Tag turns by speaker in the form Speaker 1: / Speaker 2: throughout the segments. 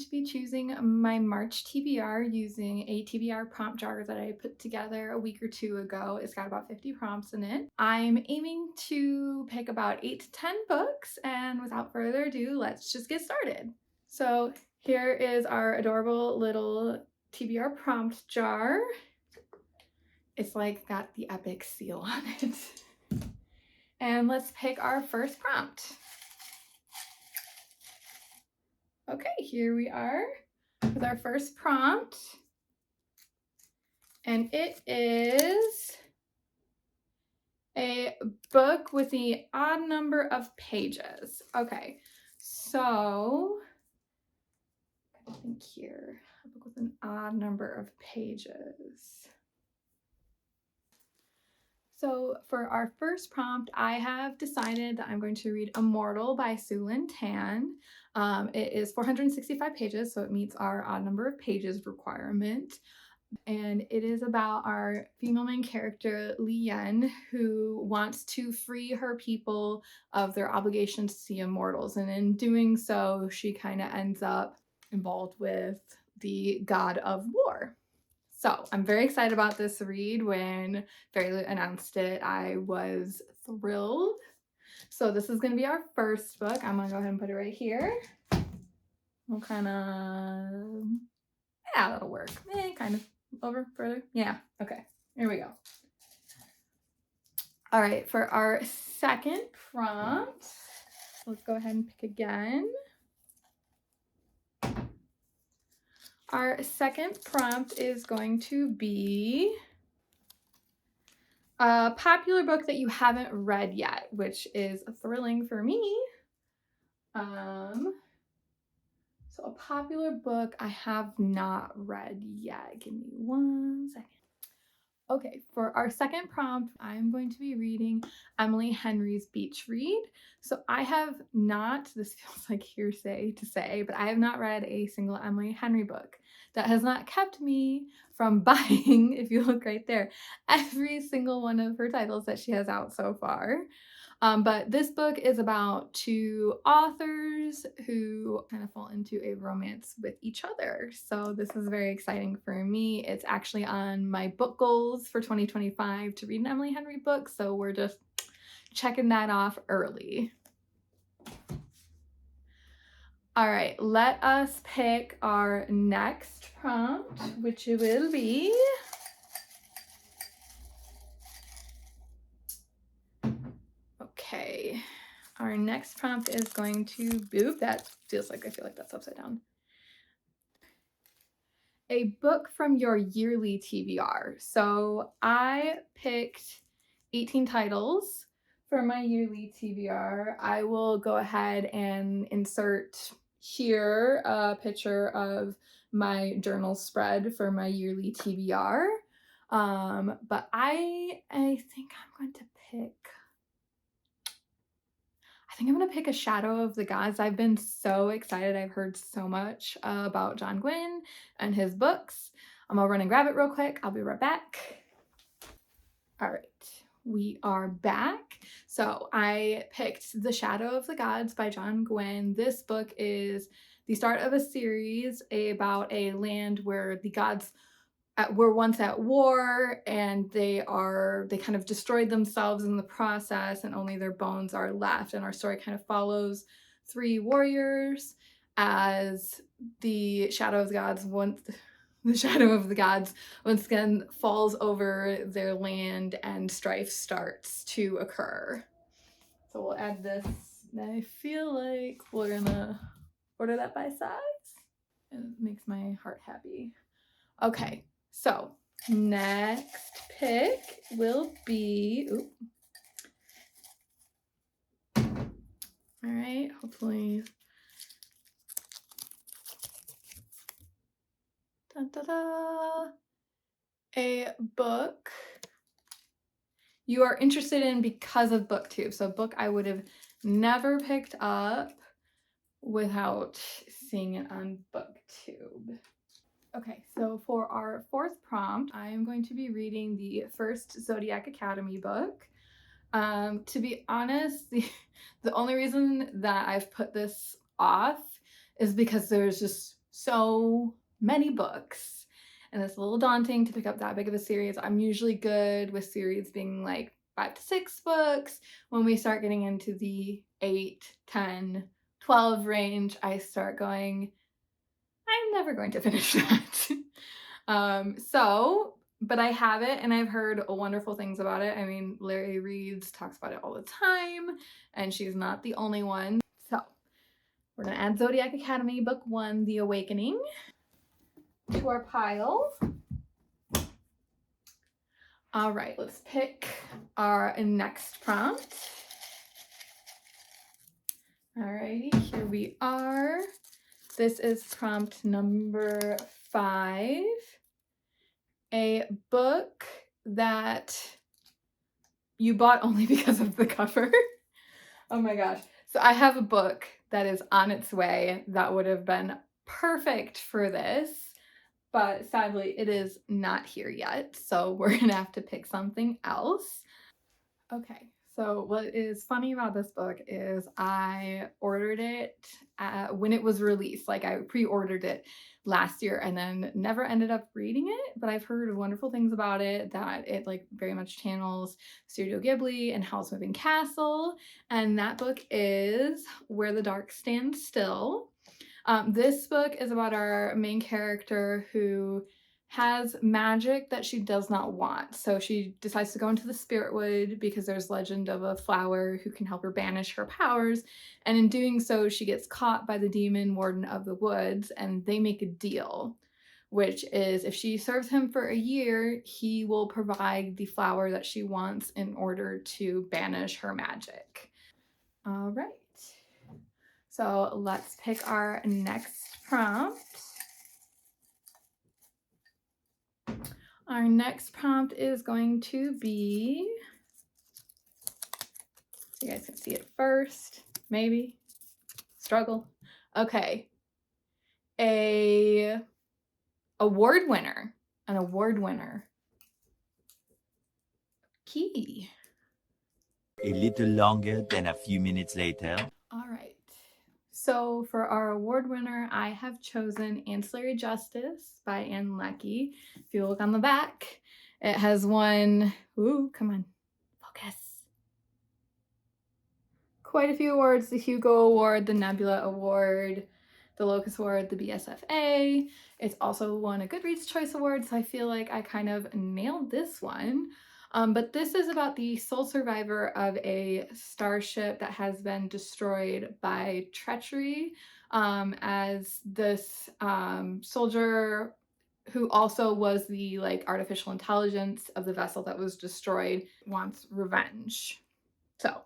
Speaker 1: to be choosing my March TBR using a TBR prompt jar that I put together a week or two ago. It's got about 50 prompts in it. I'm aiming to pick about 8 to 10 books, and without further ado, let's just get started. So here is our adorable little TBR prompt jar. It's like got the epic seal on it. And let's pick our first prompt. Okay, here we are with our first prompt. And it is a book with the odd number of pages. Okay, so I think here, a book with an odd number of pages. So for our first prompt, I have decided that I'm going to read Immortal by Sue Lynn Tan. It is 465 pages, so it meets our odd number of pages requirement. And it is about our female main character, Li Yen, who wants to free her people of their obligations to the immortals. And in doing so, she kind of ends up involved with the god of war. So I'm very excited about this read. When Fairy announced it, I was thrilled. So this is going to be our first book. I'm going to go ahead and put it right here. We'll kind of, yeah, that'll work. Kind of over further. Yeah, okay, here we go. All right, for our second prompt, let's go ahead and pick again. Our second prompt is going to be a popular book that you haven't read yet, which is thrilling for me. So a popular book I have not read yet. Give me 1 second. Okay, for our second prompt, I'm going to be reading Emily Henry's Beach Read. So I have not, this feels like hearsay to say, but I have not read a single Emily Henry book. That has not kept me from buying, if you look right there, every single one of her titles that she has out so far. But this book is about two authors who kind of fall into a romance with each other. So this is very exciting for me. It's actually on my book goals for 2025 to read an Emily Henry book. So we're just checking that off early. All right, let us pick our next prompt, which will be okay. Our next prompt is going to boop. That feels like, I feel like that's upside down. A book from your yearly TBR. So I picked 18 titles for my yearly TBR. I will go ahead and insert here a picture of my journal spread for my yearly TBR. But I think I'm going to pick A Shadow of the Gods. I've been so excited. I've heard so much about John Gwynne and his books. I'm gonna run and grab it real quick. I'll be right back. All right, we are back. So I picked The Shadow of the Gods by John Gwynne. This book is the start of a series about a land where the gods were once at war, and they kind of destroyed themselves in the process, and only their bones are left. And our story kind of follows 3 warriors as the shadow of the gods once again falls over their land and strife starts to occur. So we'll add this. I feel like we're gonna order that by size. It makes my heart happy. Okay, so next pick will be, all right, hopefully, a book you are interested in because of BookTube. So a book I would have never picked up without seeing it on BookTube. Okay, so for our fourth prompt, I am going to be reading the first Zodiac Academy book. To be honest, the only reason that I've put this off is because there's just so many books, and it's a little daunting to pick up that big of a series. I'm usually good with series being like 5 to 6 books. When we start getting into the 8, 10, 12 range, I start going, I'm never going to finish that. But I have it and I've heard wonderful things about it. I mean, Larry Reads talks about it all the time, and she's not the only one. So we're gonna add Zodiac Academy Book 1, The Awakening, to our pile. All right, let's pick our next prompt. All righty, here we are. This is prompt number 5. A book that you bought only because of the cover. Oh my gosh. So I have a book that is on its way that would have been perfect for this, but sadly it is not here yet. So we're gonna have to pick something else. Okay, so what is funny about this book is I ordered it when it was released. Like I pre-ordered it last year and then never ended up reading it, but I've heard wonderful things about it, that it like very much channels Studio Ghibli and Howl's Moving Castle, and that book is Where the Dark Stands Still. This book is about our main character who has magic that she does not want. So she decides to go into the spirit wood because there's legend of a flower who can help her banish her powers. And in doing so, she gets caught by the demon warden of the woods, and they make a deal, which is if she serves him for a year, he will provide the flower that she wants in order to banish her magic. All right. So let's pick our next prompt. Our next prompt is going to be, so you guys can see it first, maybe, struggle. Okay, an award winner. Key.
Speaker 2: A little longer than a few minutes later.
Speaker 1: All right. So for our award winner, I have chosen Ancillary Justice by Ann Leckie. If you look on the back, it has won, ooh, come on, focus. Quite a few awards: the Hugo Award, the Nebula Award, the Locus Award, the BSFA. It's also won a Goodreads Choice Award, so I feel like I kind of nailed this one. But this is about the sole survivor of a starship that has been destroyed by treachery, as this soldier who also was the like artificial intelligence of the vessel that was destroyed wants revenge. So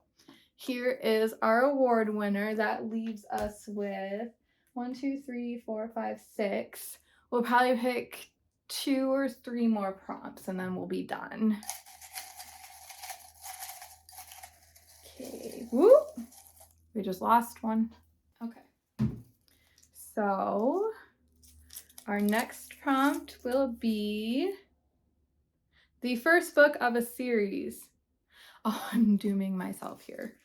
Speaker 1: here is our award winner. That leaves us with 1, 2, 3, 4, 5, 6. We'll probably pick 2 or 3 more prompts and then we'll be done. Okay, whoop. We just lost one. Okay. So our next prompt will be the first book of a series. Oh, I'm dooming myself here.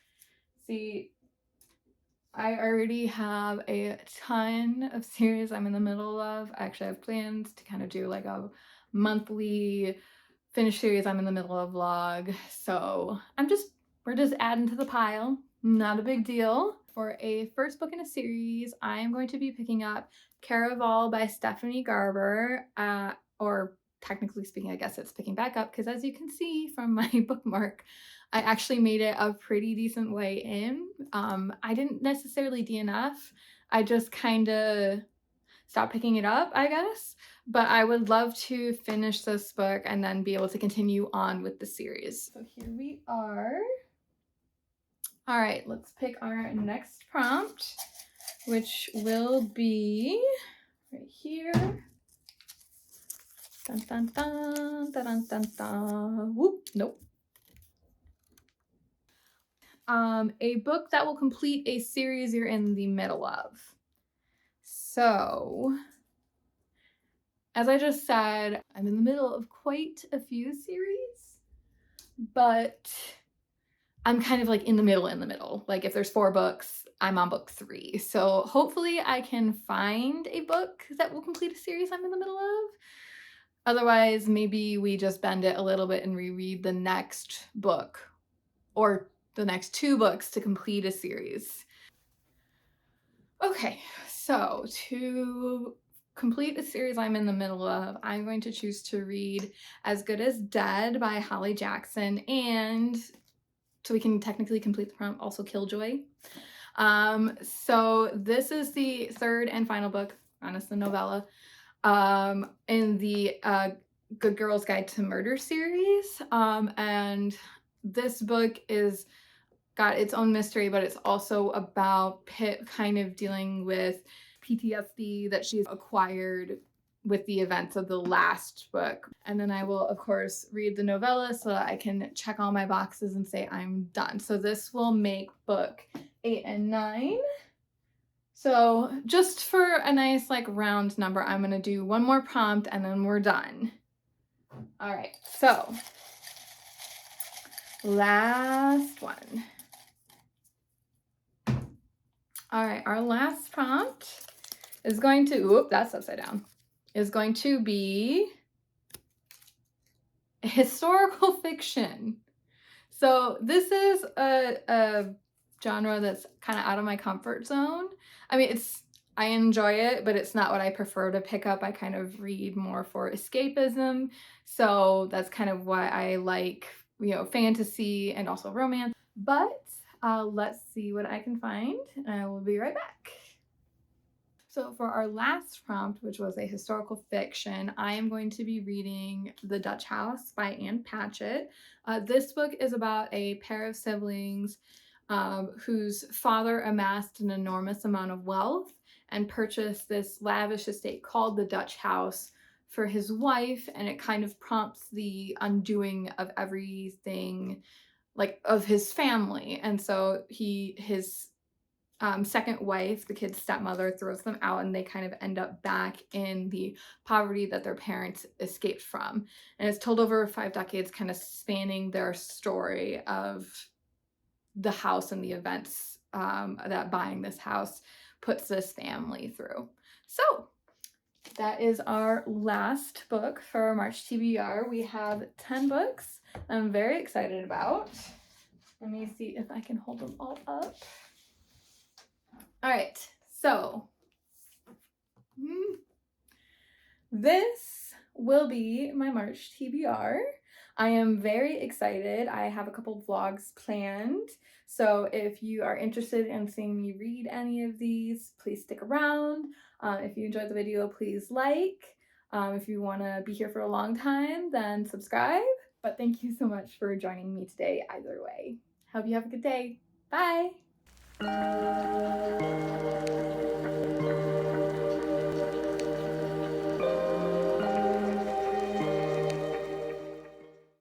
Speaker 1: See, I already have a ton of series I'm in the middle of. I actually have plans to kind of do like a monthly finished series I'm in the middle of vlog. So we're just adding to the pile. Not a big deal. For a first book in a series, I am going to be picking up Caraval by Stephanie Garber, or technically speaking, I guess it's picking back up because as you can see from my bookmark, I actually made it a pretty decent way in. I didn't necessarily DNF. I just kind of stopped picking it up, I guess. But I would love to finish this book and then be able to continue on with the series. So here we are. All right, let's pick our next prompt, which will be right here. Dun dun dun dun dun dun dun. Whoop, nope. A book that will complete a series you're in the middle of. So, as I just said, I'm in the middle of quite a few series, but I'm kind of like in the middle. Like if there's 4 books, I'm on book 3. So hopefully I can find a book that will complete a series I'm in the middle of. Otherwise, maybe we just bend it a little bit and reread the next book or the next 2 books to complete a series. Okay, so to complete a series I'm in the middle of, I'm going to choose to read As Good as Dead by Holly Jackson, and so we can technically complete the prompt, also Killjoy. So this is the 3rd and final book, honestly novella, in the Good Girls Guide to Murder series. And this book is got its own mystery, but it's also about Pitt kind of dealing with PTSD that she's acquired with the events of the last book. And then I will, of course, read the novella so that I can check all my boxes and say I'm done. So this will make book 8 and 9. So just for a nice like round number, I'm gonna do one more prompt and then we're done. All right, so last one. All right, our last prompt is going to, oop, that's upside down, is going to be historical fiction. So this is a genre that's kind of out of my comfort zone. I mean, I enjoy it, but it's not what I prefer to pick up. I kind of read more for escapism. So that's kind of why I like, fantasy and also romance. But let's see what I can find, and I will be right back. So for our last prompt, which was a historical fiction, I am going to be reading The Dutch House by Ann Patchett. This book is about a pair of siblings whose father amassed an enormous amount of wealth and purchased this lavish estate called the Dutch House for his wife, and it kind of prompts the undoing of everything, like of his family. And so his second wife, the kid's stepmother, throws them out, and they kind of end up back in the poverty that their parents escaped from. And it's told over 5 decades, kind of spanning their story of the house and the events that buying this house puts this family through. So that is our last book for March TBR. We have 10 books I'm very excited about. Let me see if I can hold them all up. All right, so this will be my March TBR. I am very excited. I have a couple vlogs planned. So if you are interested in seeing me read any of these, please stick around. If you enjoyed the video, please like. If you want to be here for a long time, then subscribe. But thank you so much for joining me today either way. Hope you have a good day. Bye.